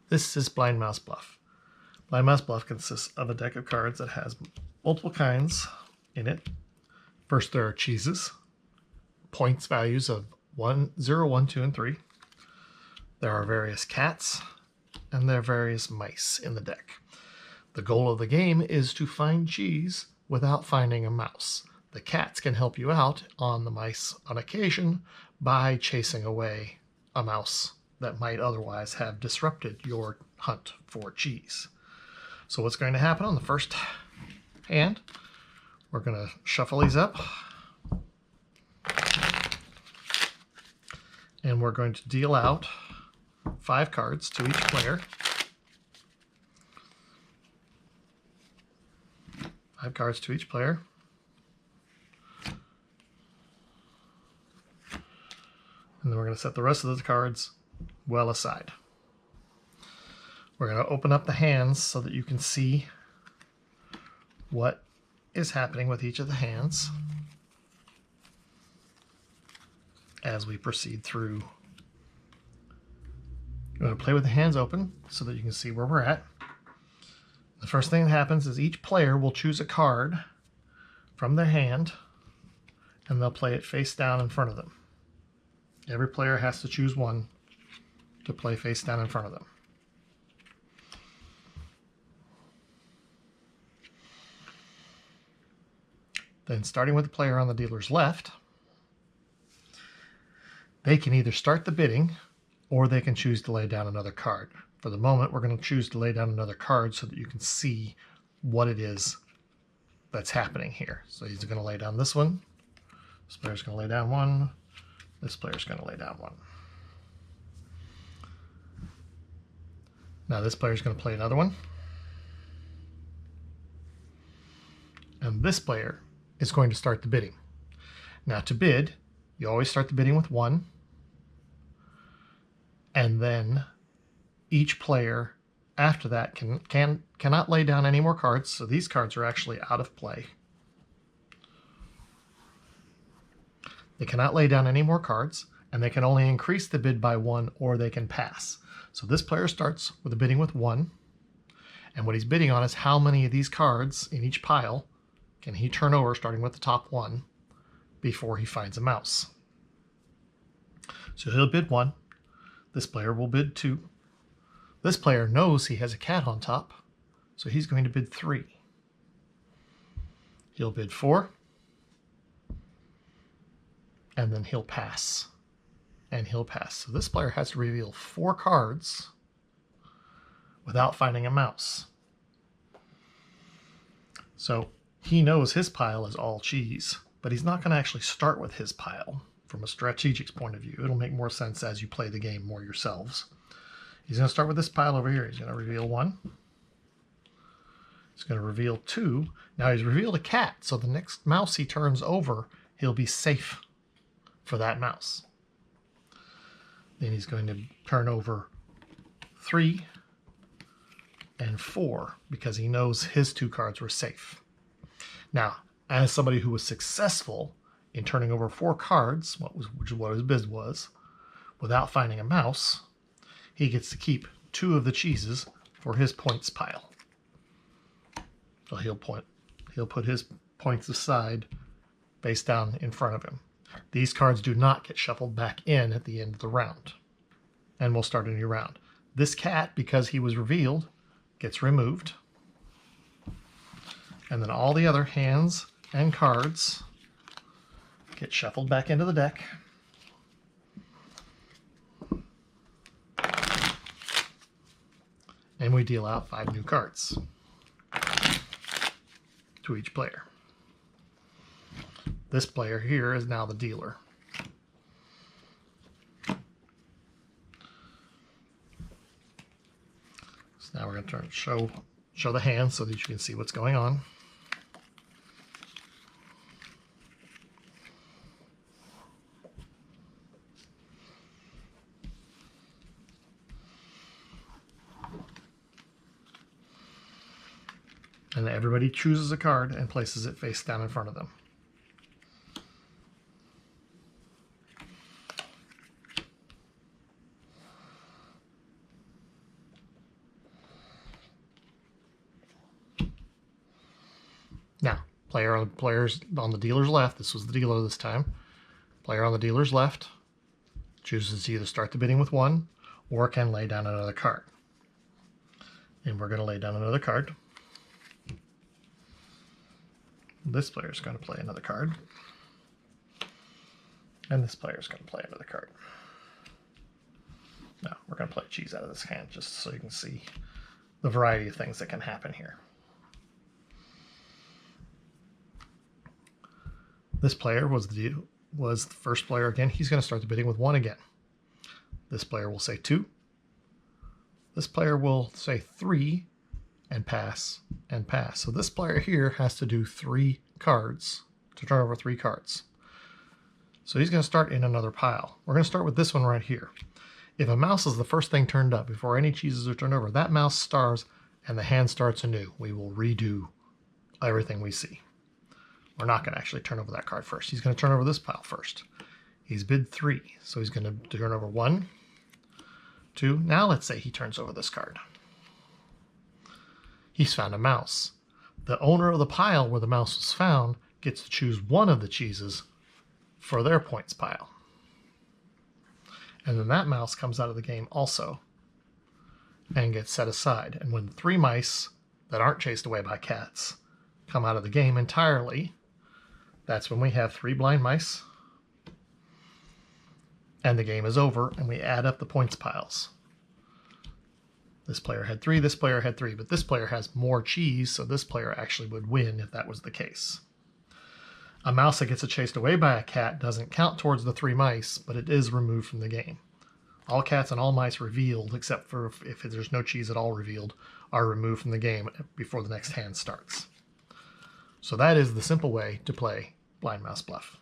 This is Blind Mouse Bluff. Blind Mouse Bluff consists of a deck of cards that has multiple kinds in it. First, there are cheeses, points values of 1, 0, 1, 2, and 3. There are various cats, and there are various mice in the deck. The goal of the game is to find cheese without finding a mouse. The cats can help you out on the mice on occasion by chasing away a mouse that might otherwise have disrupted your hunt for cheese. So what's going to happen on the first hand, we're going to shuffle these up, and we're going to deal out 5 cards to each player. 5 cards to each player. And then we're going to set the rest of the cards well aside. We're going to open up the hands so that you can see what is happening with each of the hands as we proceed through. We're going to play with the hands open so that you can see where we're at. The first thing that happens is each player will choose a card from their hand and they'll play it face down in front of them. Every player has to choose one to play face down in front of them. Then, starting with the player on the dealer's left, they can either start the bidding or they can choose to lay down another card. For the moment, we're going to choose to lay down another card so that you can see what it is that's happening here. So he's going to lay down this one. This player's going to lay down one. This player's going to lay down one. Now this player's going to play another one. And this player is going to start the bidding. Now to bid, you always start the bidding with 1. And then each player after that cannot lay down any more cards. So these cards are actually out of play. They cannot lay down any more cards, and they can only increase the bid by 1 or they can pass. So this player starts with a bidding with 1, and what he's bidding on is how many of these cards in each pile can he turn over, starting with the top 1, before he finds a mouse. So he'll bid 1. This player will bid 2. This player knows he has a cat on top, so he's going to bid 3. He'll bid 4. And then he'll pass. And he'll pass. So this player has to reveal 4 cards without finding a mouse. So he knows his pile is all cheese, but he's not going to actually start with his pile from a strategic point of view. It'll make more sense as you play the game more yourselves. He's going to start with this pile over here. He's going to reveal 1. He's going to reveal 2. Now he's revealed a cat, so the next mouse he turns over, he'll be safe for that mouse. Then he's going to turn over 3 and 4 because he knows his 2 cards were safe. Now, as somebody who was successful in turning over 4 cards, which is what his bid was, without finding a mouse, he gets to keep 2 of the cheeses for his points pile. So he'll put his points aside face down in front of him. These cards do not get shuffled back in at the end of the round. And we'll start a new round. This cat, because he was revealed, gets removed. And then all the other hands and cards get shuffled back into the deck. And we deal out 5 new cards to each player. This player here is now the dealer. So now we're going to show the hands so that you can see what's going on. And everybody chooses a card and places it face down in front of them. Players on the dealer's left, this was the dealer this time, player on the dealer's left chooses to either start the bidding with 1 or can lay down another card. And we're going to lay down another card. This player is going to play another card. And this player is going to play another card. Now, we're going to play a cheese out of this hand just so you can see the variety of things that can happen here. This player was the first player again. He's going to start the bidding with 1 again. This player will say 2. This player will say 3 and pass and pass. So this player here has to do 3 cards to turn over 3 cards. So he's going to start in another pile. We're going to start with this one right here. If a mouse is the first thing turned up before any cheeses are turned over, that mouse stars and the hand starts anew. We will redo everything we see. We're not going to actually turn over that card first. He's going to turn over this pile first. He's bid 3, so he's going to turn over 1, 2. Now let's say he turns over this card. He's found a mouse. The owner of the pile where the mouse was found gets to choose one of the cheeses for their points pile. And then that mouse comes out of the game also and gets set aside. And when 3 mice that aren't chased away by cats come out of the game entirely, that's when we have 3 blind mice and the game is over, and we add up the points piles. This player had 3, this player had 3, but this player has more cheese, so this player actually would win if that was the case. A mouse that gets chased away by a cat doesn't count towards the 3 mice, but it is removed from the game. All cats and all mice revealed, except for if there's no cheese at all revealed, are removed from the game before the next hand starts. So that is the simple way to play Blind Mouse Bluff.